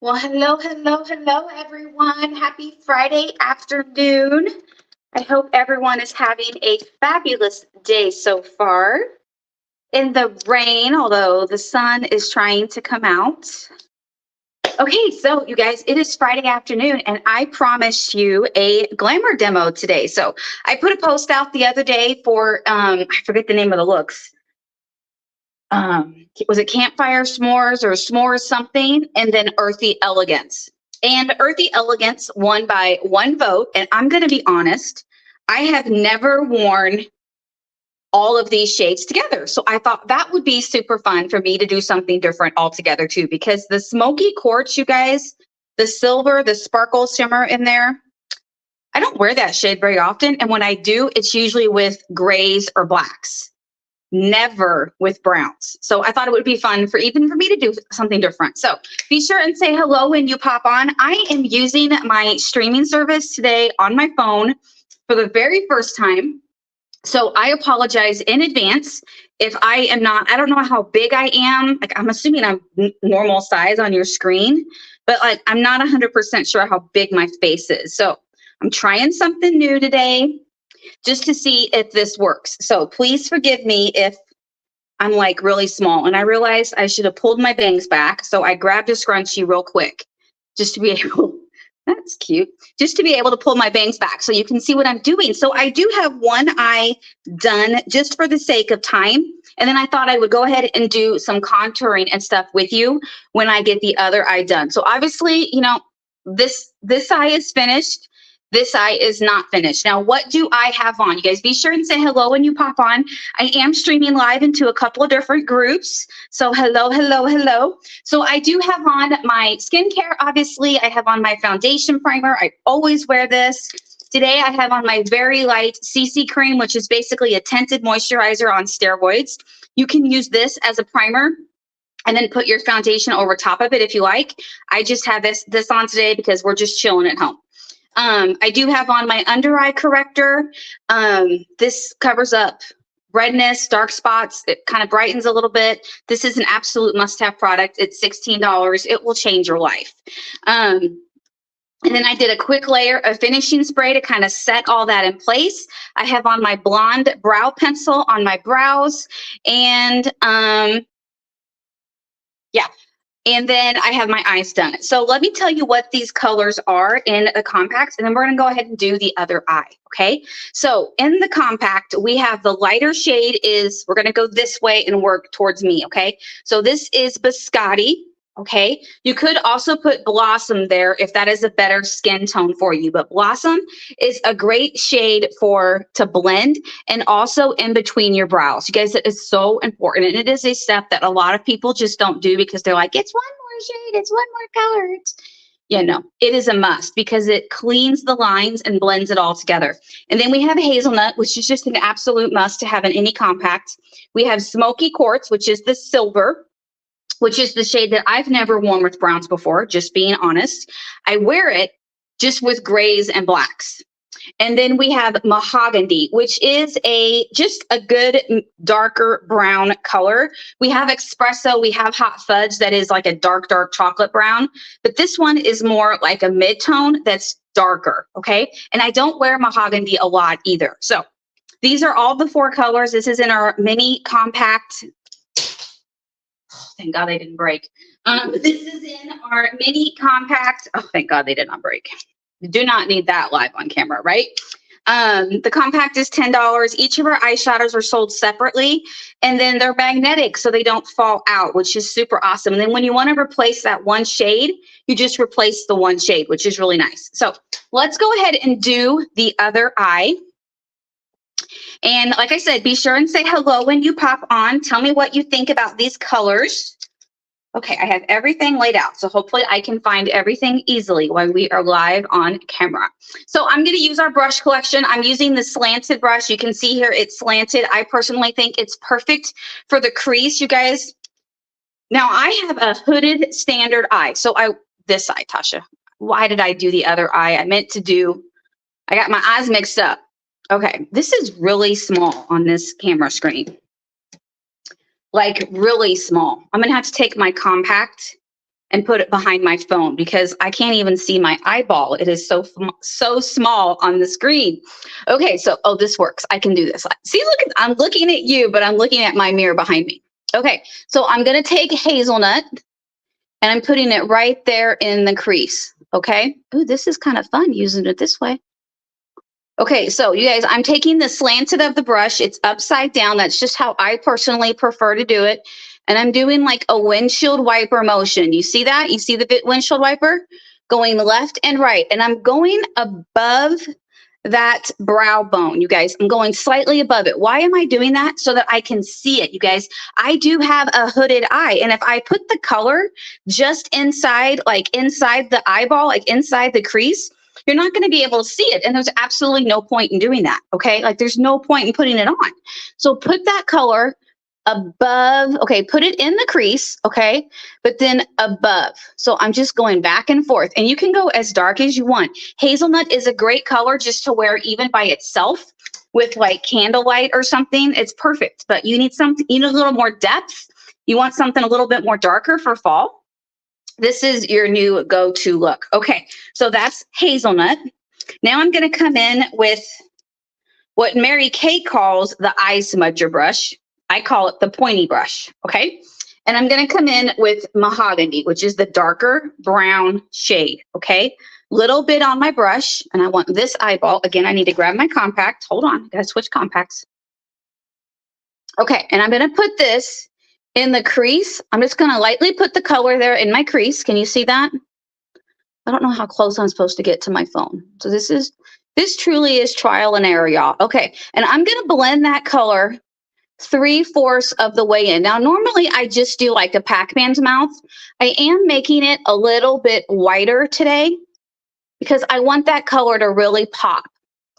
Well, hello, everyone. Happy Friday afternoon. I hope everyone is having a fabulous day so far. In the rain, although the sun is trying to come out. Okay, so you guys, it is Friday afternoon, and I promised you a glamour demo today. So I put a post out the other day for, I forget the name of the looks. Was it campfire s'mores or s'mores something, and then Earthy Elegance. And Earthy Elegance won by one vote. And I'm going to be honest, I have never worn all of these shades together. So I thought that would be super fun for me to do something different altogether too, because the smoky quartz, you guys, the silver, the sparkle shimmer in there, I don't wear that shade very often. And when I do, it's usually with grays or blacks, never with browns. So I thought it would be fun for even for me to do something different. So be sure and say hello when you pop on. I am using my streaming service today on my phone for the very first time. So I apologize in advance if I am not, I don't know how big I am. Like, I'm assuming I'm normal size on your screen, but like, I'm not 100% sure how big my face is. So I'm trying something new today just to see if this works. So please forgive me if I'm like really small. And I realized I should have pulled my bangs back. So I grabbed a scrunchie real quick just to be able, that's cute, just to be able to pull my bangs back so you can see what I'm doing. So I do have one eye done just for the sake of time. And then I thought I would go ahead and do some contouring and stuff with you when I get the other eye done. So obviously, you know, this eye is finished. This eye is not finished. Now, what do I have on? You guys be sure and say hello when you pop on. I am streaming live into a couple of different groups. So hello. So I do have on my skincare, obviously. I have on my foundation primer. I always wear this. Today, I have on my Very Light CC cream, which is basically a tinted moisturizer on steroids. You can use this as a primer and then put your foundation over top of it if you like. I just have this on today because we're just chilling at home. I do have on my under eye corrector. This covers up redness, dark spots. It kind of brightens a little bit. This is an absolute must-have product. It's $16. It will change your life. And then I did a quick layer of finishing spray to kind of set all that in place. I have on my blonde brow pencil on my brows. And yeah. And then I have my eyes done. So let me tell you what these colors are in the compacts, and then we're going to go ahead and do the other eye, okay? So in the compact, we have the lighter shade is, we're going to go this way and work towards me, okay? So this is Biscotti, okay? You could also put Blossom there if that is a better skin tone for you, but Blossom is a great shade to blend and also in between your brows. You guys, it is so important, and it is a step that a lot of people just don't do because they're like, it's one more shade, it's one more color. You know, it is a must because it cleans the lines and blends it all together. And then we have Hazelnut, which is just an absolute must to have in any compact. We have Smoky Quartz, which is the silver, which is the shade that I've never worn with browns before, just being honest. I wear it just with grays and blacks. And then we have Mahogany, which is just a good darker brown color. We have Espresso, we have Hot Fudge that is like a dark chocolate brown, but this one is more like a mid-tone that's darker, okay? And I don't wear Mahogany a lot either. So these are all the 4 colors. This is in our mini compact. Thank God they didn't break. This is in our mini compact. Oh, thank God they did not break. You do not need that live on camera, right? The compact is $10. Each of our eyeshadows are sold separately, and then they're magnetic so they don't fall out, which is super awesome. And then when you want to replace that one shade, you just replace the one shade, which is really nice. So let's go ahead and do the other eye. And like I said, be sure and say hello when you pop on. Tell me what you think about these colors. Okay, I have everything laid out, so hopefully I can find everything easily when we are live on camera. So I'm going to use our brush collection. I'm using the slanted brush. You can see here it's slanted. I personally think it's perfect for the crease, you guys. Now I have a hooded standard eye. So this eye, Tasha. Why did I do the other eye? I got my eyes mixed up. Okay, this is really small on this camera screen. Like really small. I'm gonna have to take my compact and put it behind my phone because I can't even see my eyeball. It is so small on the screen. Okay, so, oh, this works. I can do this. See, look, I'm looking at you, but I'm looking at my mirror behind me. Okay, so I'm going to take hazelnut and I'm putting it right there in the crease. Okay. Ooh, this is kind of fun using it this way. Okay, so you guys, I'm taking the slanted of the brush. It's upside down. That's just how I personally prefer to do it. And I'm doing like a windshield wiper motion. You see that? You see the windshield wiper going left and right. And I'm going above that brow bone, you guys. I'm going slightly above it. Why am I doing that? So that I can see it, you guys. I do have a hooded eye. And if I put the color just inside, like inside the eyeball, like inside the crease, you're not going to be able to see it. And there's absolutely no point in doing that. Okay. Like there's no point in putting it on. So put that color above. Okay. Put it in the crease. Okay. But then above. So I'm just going back and forth, and you can go as dark as you want. Hazelnut is a great color just to wear even by itself with like candlelight or something. It's perfect, but you need something, you need a little more depth. You want something a little bit more darker for fall. This is your new go-to look. Okay, so that's hazelnut. Now I'm going to come in with what Mary Kay calls the eye smudger brush. I call it the pointy brush, okay? And I'm going to come in with mahogany, which is the darker brown shade, okay? Little bit on my brush, and I want this eyeball. Again, I need to grab my compact. Hold on, got to switch compacts. Okay, and I'm going to put this in the crease. I'm just going to lightly put the color there in my crease. Can you see that? I don't know how close I'm supposed to get to my phone. So this truly is trial and error, y'all. Okay. And I'm going to blend that color 3/4 of the way in. Now, normally I just do like a Pac-Man's mouth. I am making it a little bit whiter today because I want that color to really pop.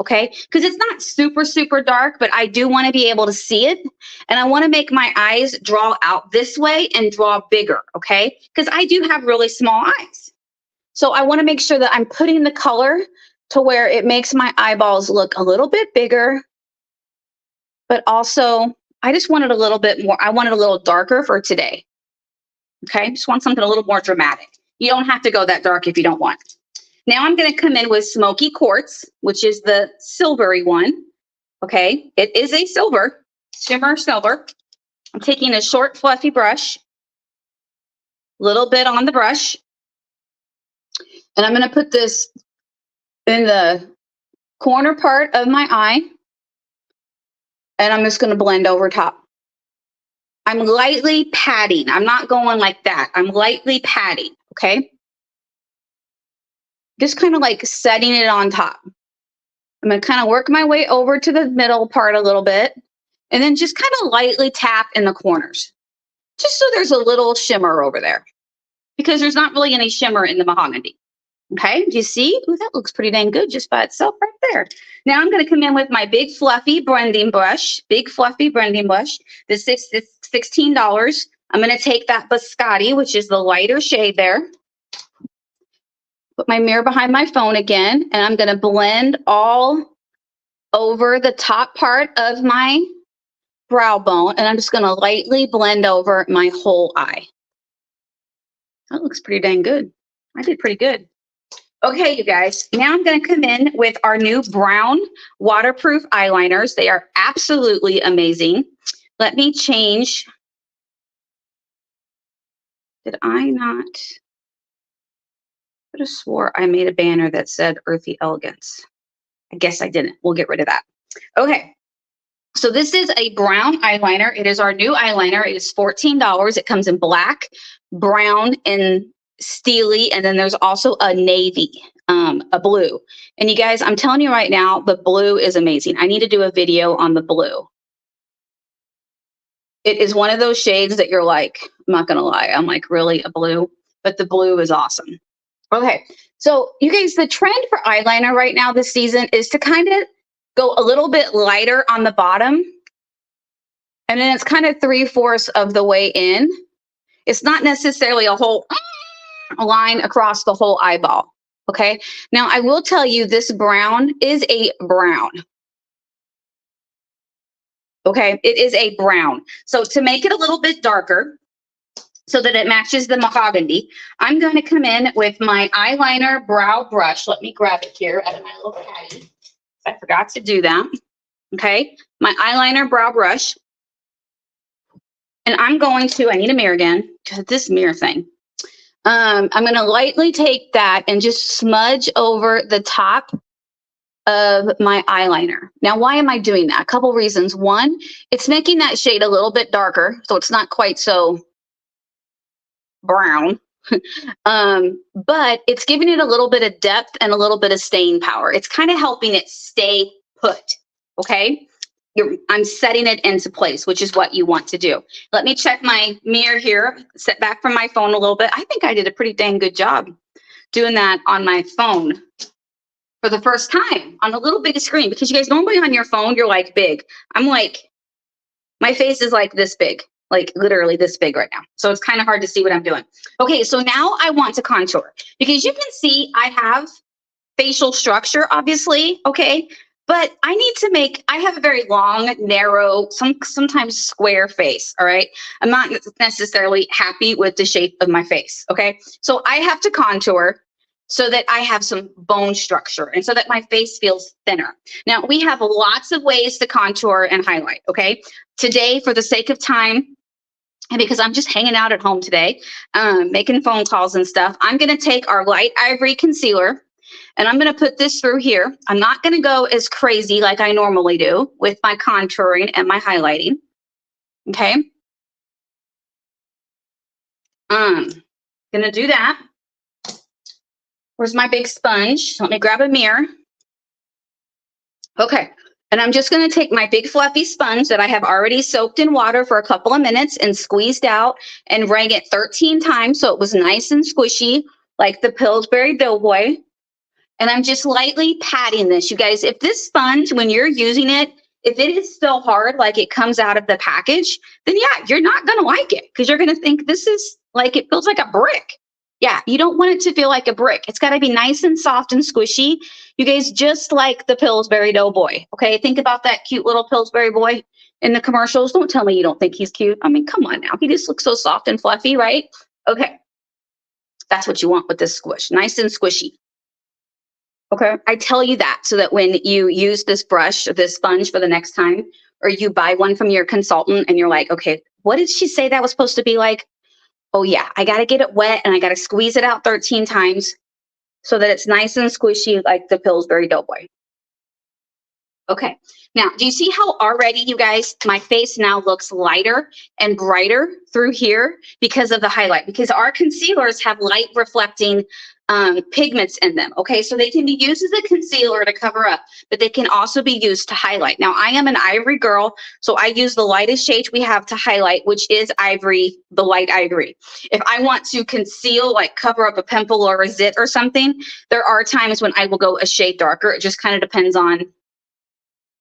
Okay, because it's not super, super dark, but I do want to be able to see it. And I want to make my eyes draw out this way and draw bigger, okay? Because I do have really small eyes. So I want to make sure that I'm putting the color to where it makes my eyeballs look a little bit bigger, but also I just want it a little bit more. I want it a little darker for today, okay? Just want something a little more dramatic. You don't have to go that dark if you don't want. Now I'm going to come in with Smoky Quartz, which is the silvery one. Okay, it is a silver, shimmer silver. I'm taking a short, fluffy brush, little bit on the brush, and I'm going to put this in the corner part of my eye, and I'm just going to blend over top. I'm lightly patting. I'm not going like that. I'm lightly patting, okay? Just kind of like setting it on top. I'm going to kind of work my way over to the middle part a little bit, and then just kind of lightly tap in the corners, just so there's a little shimmer over there, because there's not really any shimmer in the mahogany. Okay, do you see? Ooh, that looks pretty dang good just by itself right there. Now I'm going to come in with my big fluffy blending brush, This is $16. I'm going to take that biscotti, which is the lighter shade there. Put my mirror behind my phone again, and I'm going to blend all over the top part of my brow bone, and I'm just going to lightly blend over my whole eye. That looks pretty dang good. I did pretty good. Okay, you guys, now I'm going to come in with our new brown waterproof eyeliners. They are absolutely amazing. Let me change. Did I not? I could have swore I made a banner that said Earthy Elegance. I guess I didn't. We'll get rid of that. Okay. So this is a brown eyeliner. It is our new eyeliner. It is $14. It comes in black, brown, and steely. And then there's also a navy, a blue. And you guys, I'm telling you right now, the blue is amazing. I need to do a video on the blue. It is one of those shades that you're like, I'm not going to lie. I'm like, really, a blue? But the blue is awesome. Okay, so you guys, the trend for eyeliner right now this season is to kind of go a little bit lighter on the bottom. And then it's kind of 3/4 of the way in. It's not necessarily a whole line across the whole eyeball. Okay, now I will tell you this brown is a brown. Okay, it is a brown. So to make it a little bit darker, so that it matches the mahogany. I'm going to come in with my eyeliner brow brush. Let me grab it here out of my little caddy. I forgot to do that. Okay, my eyeliner brow brush. And I'm going to, I need a mirror again, because this mirror thing. I'm going to lightly take that and just smudge over the top of my eyeliner. Now, why am I doing that? A couple reasons. One, it's making that shade a little bit darker, so it's not quite so brown. But it's giving it a little bit of depth and a little bit of staying power. It's kind of helping it stay put, okay? I'm setting it into place, which is what you want to do. Let me check my mirror here, sit back from my phone a little bit. I think I did a pretty dang good job doing that on my phone for the first time on a little big screen, because you guys normally on your phone, you're like big. I'm like, my face is like this big, like literally this big right now. So it's kind of hard to see what I'm doing. Okay, so now I want to contour, because you can see I have facial structure, obviously, okay? But I need to make, I have a very long, narrow, sometimes square face, all right? I'm not necessarily happy with the shape of my face, okay? So I have to contour so that I have some bone structure and so that my face feels thinner. Now, we have lots of ways to contour and highlight, okay? Today, for the sake of time, and because I'm just hanging out at home today, making phone calls and stuff, I'm gonna take our light ivory concealer, and I'm going to put this through here. I'm not going to go as crazy like I normally do with my contouring and my highlighting. Okay. Going to do that. Where's my big sponge? Let me grab a mirror. Okay. And I'm just going to take my big fluffy sponge that I have already soaked in water for a couple of minutes and squeezed out and wring it 13 times so it was nice and squishy like the Pillsbury Doughboy. And I'm just lightly patting this. You guys, if this sponge, when you're using it, if it is still hard, like it comes out of the package, then yeah, you're not going to like it, because you're going to think this is like, it feels like a brick. Yeah, you don't want it to feel like a brick. It's got to be nice and soft and squishy. You guys, just like the Pillsbury Doughboy. Okay, think about that cute little Pillsbury boy in the commercials. Don't tell me you don't think he's cute. I mean, come on now. He just looks so soft and fluffy, right? Okay, that's what you want with this squish. Nice and squishy. Okay, I tell you that so that when you use this brush or this sponge for the next time, or you buy one from your consultant and you're like, okay, what did she say that was supposed to be like? Oh yeah, I got to get it wet and I got to squeeze it out 13 times so that it's nice and squishy like the Pillsbury Doughboy. Okay, now do you see how already, you guys, my face now looks lighter and brighter through here because of the highlight, because our concealers have light reflecting pigments in them. Okay, so they can be used as a concealer to cover up, but they can also be used to highlight. Now, I am an ivory girl, so I use the lightest shade we have to highlight, which is ivory, the light ivory. If I want to conceal, like cover up a pimple or a zit or something, there are times when I will go a shade darker. It just kind of depends on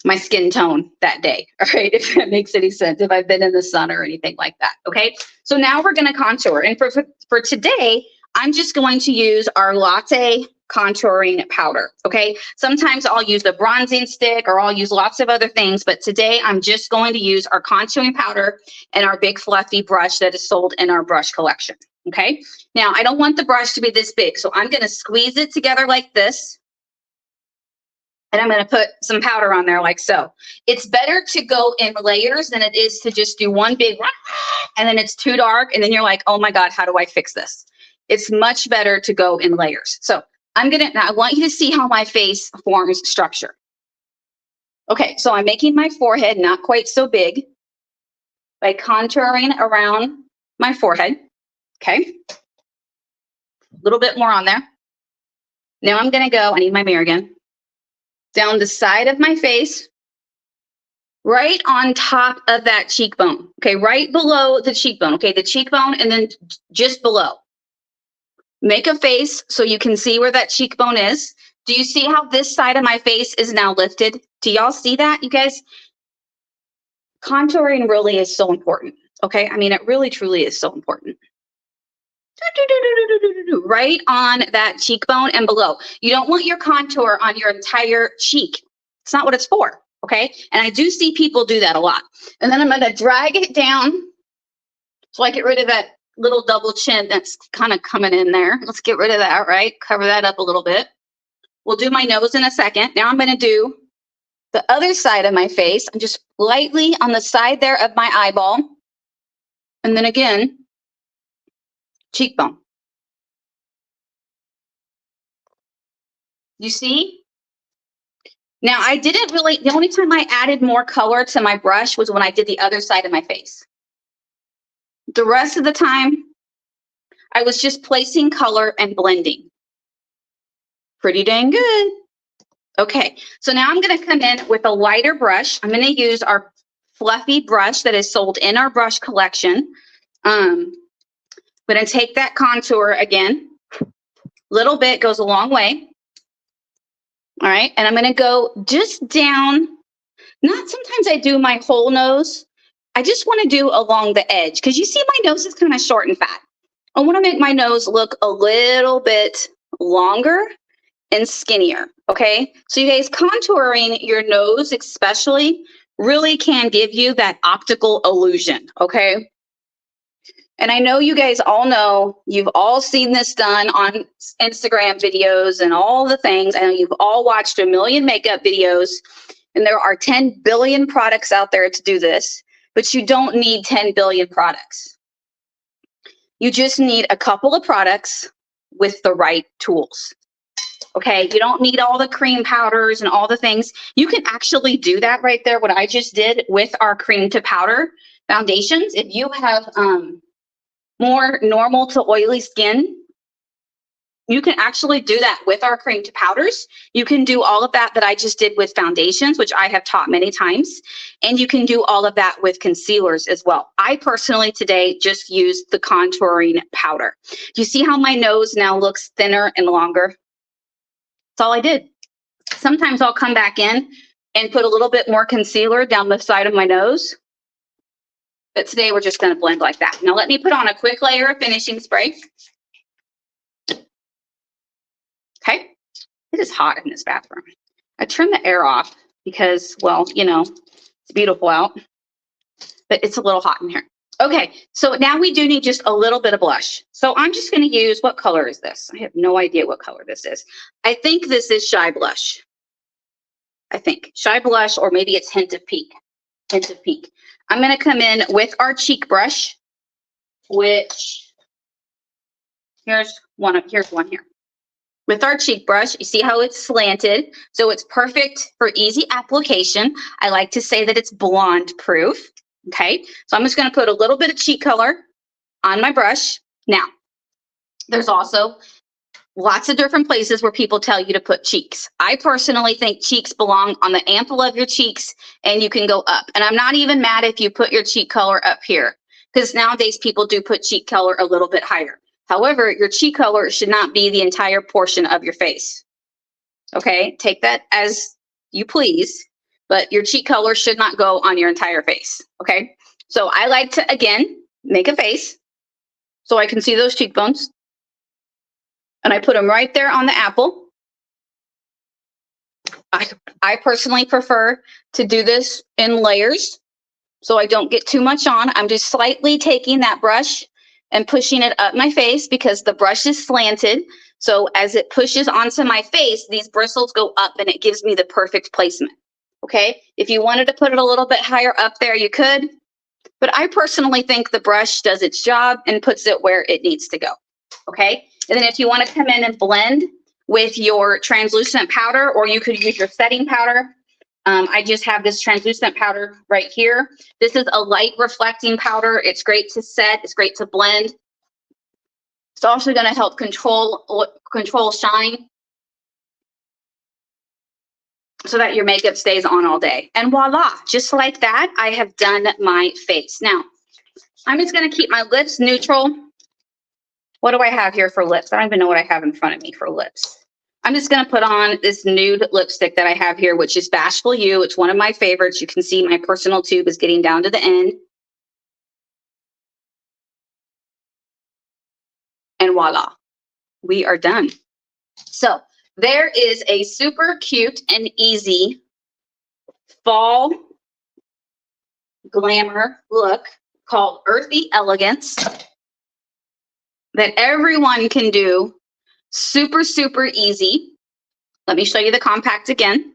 my skin tone that day, all right, if that makes any sense, if I've been in the sun or anything like that. Okay, so now we're going to contour, and for today, I'm just going to use our latte contouring powder, okay? Sometimes I'll use a bronzing stick, or I'll use lots of other things, but today I'm just going to use our contouring powder and our big fluffy brush that is sold in our brush collection, okay? Now, I don't want the brush to be this big, so I'm gonna squeeze it together like this, and I'm gonna put some powder on there like so. It's better to go in layers than it is to just do one big, and then it's too dark, and then you're like, oh my God, how do I fix this? It's much better to go in layers. So now I want you to see how my face forms structure. Okay, so I'm making my forehead not quite so big by contouring around my forehead. Okay, a little bit more on there. Now I'm gonna go, I need my mirror again, down the side of my face, right on top of that cheekbone. Okay, right below the cheekbone. Okay, the cheekbone, and then just below. Make a face so you can see where that cheekbone is. Do you see how this side of my face is now lifted? Do y'all see that, you guys? Contouring really is so important, okay? I mean, it really, truly is so important. Right on that cheekbone and below. You don't want your contour on your entire cheek. It's not what it's for, okay? And I do see people do that a lot. And then I'm gonna drag it down so I get rid of that little double chin that's kind of coming in there. Let's get rid of that, right? Cover that up a little bit. We'll do my nose in a second. Now I'm going to do the other side of my face. I'm just lightly on the side there of my eyeball. And then again, cheekbone. You see? Now I didn't really, the only time I added more color to my brush was when I did the other side of my face. The rest of the time, I was just placing color and blending. Pretty dang good. Okay, so now I'm going to come in with a lighter brush. I'm going to use our fluffy brush that is sold in our brush collection. I'm going to take that contour again. Little bit goes a long way. All right, and I'm going to go just down. Not sometimes I do my whole nose. I just want to do along the edge because you see my nose is kind of short and fat. I want to make my nose look a little bit longer and skinnier, okay? So you guys, contouring your nose especially really can give you that optical illusion, okay? And I know you guys all know, you've all seen this done on Instagram videos and all the things. I know you've all watched a million makeup videos, and there are 10 billion products out there to do this, but you don't need 10 billion products. You just need a couple of products with the right tools. Okay, you don't need all the cream powders and all the things. You can actually do that right there, what I just did with our cream to powder foundations. If you have more normal to oily skin, you can actually do that with our cream to powders. You can do all of that I just did with foundations, which I have taught many times. And you can do all of that with concealers as well. I personally today just used the contouring powder. Do you see how my nose now looks thinner and longer? That's all I did. Sometimes I'll come back in and put a little bit more concealer down the side of my nose. But today we're just going to blend like that. Now let me put on a quick layer of finishing spray. Okay. It is hot in this bathroom. I turned the air off because, well, you know, it's beautiful out, but it's a little hot in here. Okay, so now we do need just a little bit of blush. So I'm just going to use, what color is this? I have no idea what color this is. I think this is Shy Blush. I think Shy Blush, or maybe it's Hint of Pink. Hint of Pink. I'm going to come in with our cheek brush, which here's one here. With our cheek brush, you see how it's slanted, so it's perfect for easy application. I like to say that it's blonde proof. Okay, so I'm just going to put a little bit of cheek color on my brush. Now, there's also lots of different places where people tell you to put cheeks. I personally think cheeks belong on the ample of your cheeks, and you can go up. And I'm not even mad if you put your cheek color up here, because nowadays people do put cheek color a little bit higher. However, your cheek color should not be the entire portion of your face. Okay, take that as you please. But your cheek color should not go on your entire face, okay? So I like to, again, make a face so I can see those cheekbones. And I put them right there on the apple. I personally prefer to do this in layers so I don't get too much on. I'm just slightly taking that brush and pushing it up my face because the brush is slanted. So as it pushes onto my face, these bristles go up and it gives me the perfect placement. Okay, if you wanted to put it a little bit higher up there, you could, but I personally think the brush does its job and puts it where it needs to go. Okay, and then if you want to come in and blend with your translucent powder, or you could use your setting powder. I just have this translucent powder right here. This is a light reflecting powder. It's great to set, it's great to blend. It's also going to help control shine, so that your makeup stays on all day. And voila, just like that, I have done my face. Now, I'm just gonna keep my lips neutral. What do I have here for lips? I don't even know what I have in front of me for lips. I'm just gonna put on this nude lipstick that I have here, which is Bashful You. It's one of my favorites. You can see my personal tube is getting down to the end. And voila, we are done. So there is a super cute and easy fall glamour look called Earthy Elegance. that everyone can do. Super, super easy. Let me show you the compact again.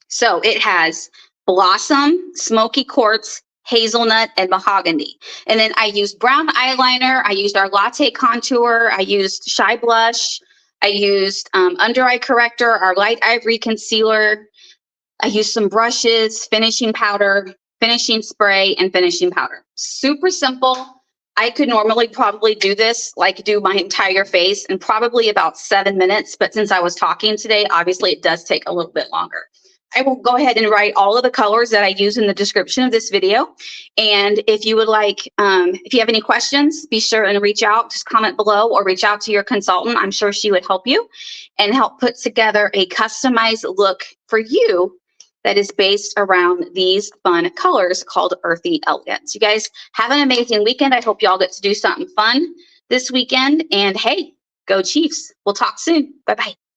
So it has blossom, smoky quartz, hazelnut, and mahogany. And then I used brown eyeliner. I used our latte contour. I used shy blush. I used under eye corrector, our light ivory concealer. I used some brushes, finishing powder, finishing spray, and finishing powder. Super simple. I could normally probably do this, like do my entire face in probably about 7 minutes. But since I was talking today, obviously it does take a little bit longer. I will go ahead and write all of the colors that I use in the description of this video. And if you would like, if you have any questions, be sure and reach out, just comment below or reach out to your consultant. I'm sure she would help you and help put together a customized look for you that is based around these fun colors called Earthy Elegance. You guys have an amazing weekend. I hope y'all get to do something fun this weekend. And hey, go Chiefs. We'll talk soon. Bye-bye.